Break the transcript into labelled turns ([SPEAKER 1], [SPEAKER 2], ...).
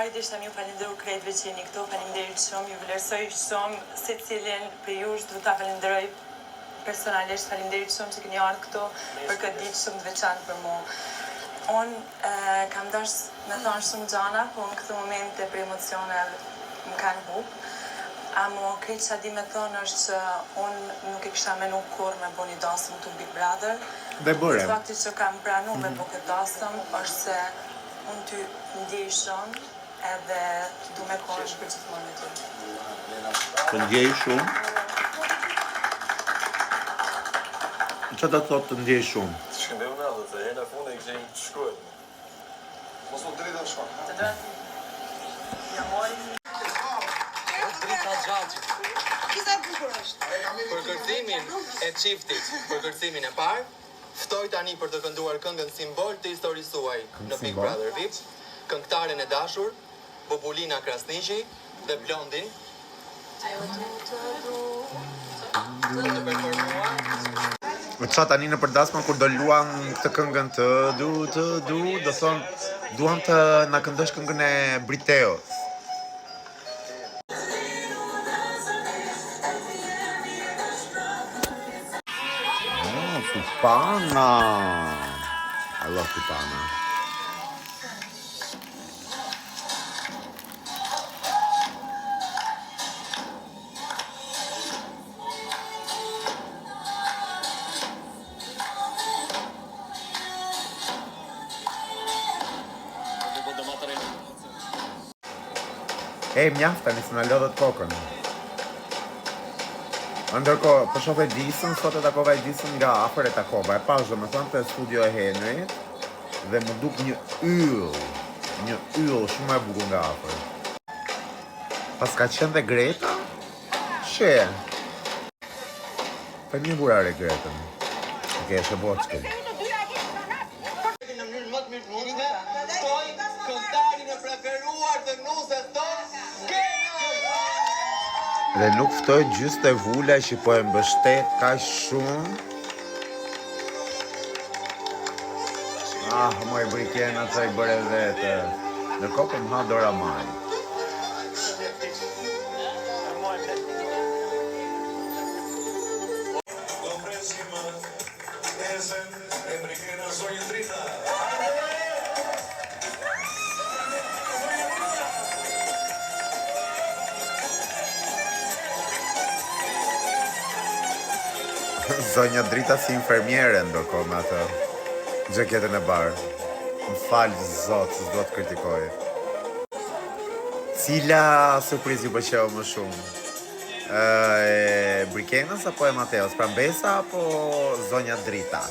[SPEAKER 1] parë ishte ju falenderoj krejtëve që jeni këtu, faleminderit shumë, ju vlerësoj shumë secilin për ju, do ta falenderoj personalisht, faleminderit shumë që keni ardhur këtu për këtë ditë shumë të veçantë për mua. Unë kam dash me thonë shumë gjana, po në këtë momente për emocione më kanë hub. Amo krejt që di me thonë është që unë nuk e kisha menu kur me bo një dasëm të Big Brother.
[SPEAKER 2] Dhe bërë.
[SPEAKER 1] Fakti që kam pranu me bo këtë dasëm është se unë ty ndjej shumë edhe du me kohë është për gjithmonë me ty.
[SPEAKER 2] Të ndjej shumë? Që të thotë të ndjej shumë?
[SPEAKER 3] Të shkëndeu me dhe, se herë në fundë e këshim të shkruet.
[SPEAKER 4] Mos u drejta shkak.
[SPEAKER 1] Të dërë? Ja mori.
[SPEAKER 5] Drita Xhaxhit.
[SPEAKER 6] Kisa e bukur është.
[SPEAKER 5] Për kërcimin e çiftit, për kërcimin e parë, ftoj tani për të kënduar këngën simbol të historisë suaj në Big Brother VIP, këngëtaren e dashur, Bobulina Krasniqi dhe Blondin. Të performuar.
[SPEAKER 2] Qa tani në përdasma kur do luan këtë këngën të du, do thonë, duam të na këndosh këngën e Briteos. Supana! I love Supana. Mjafta, nisë në lodhët kokën. Ndërkohë, për shoh Edison, sot e takova Edison nga afër e takova. E pash dhe me thonë të studio e Henry dhe më duk një yll shumë e bukur nga afër. Pas ka qenë dhe Greta? She. Për një burare Gretën. Oke, shë boçkën.
[SPEAKER 5] Në mënyrë më të mirëfillueshme, ftoj këngëtarin e preferuar të Nusës tonë,
[SPEAKER 2] Dhe nuk ftoj gjysë të vula që po e mbështet ka shumë. Moj brikena që i bërë vete. Në kopë më ha Dora Maj. Zonja Drita si infermiere ndërkohë me atë xheketën e barë. Më falë zotë, s'do të kritikoj. Cila surprizë ju pëlqeu më shumë? Brikenës apo e Mateos? Pra Mbesa apo Zonja Drita?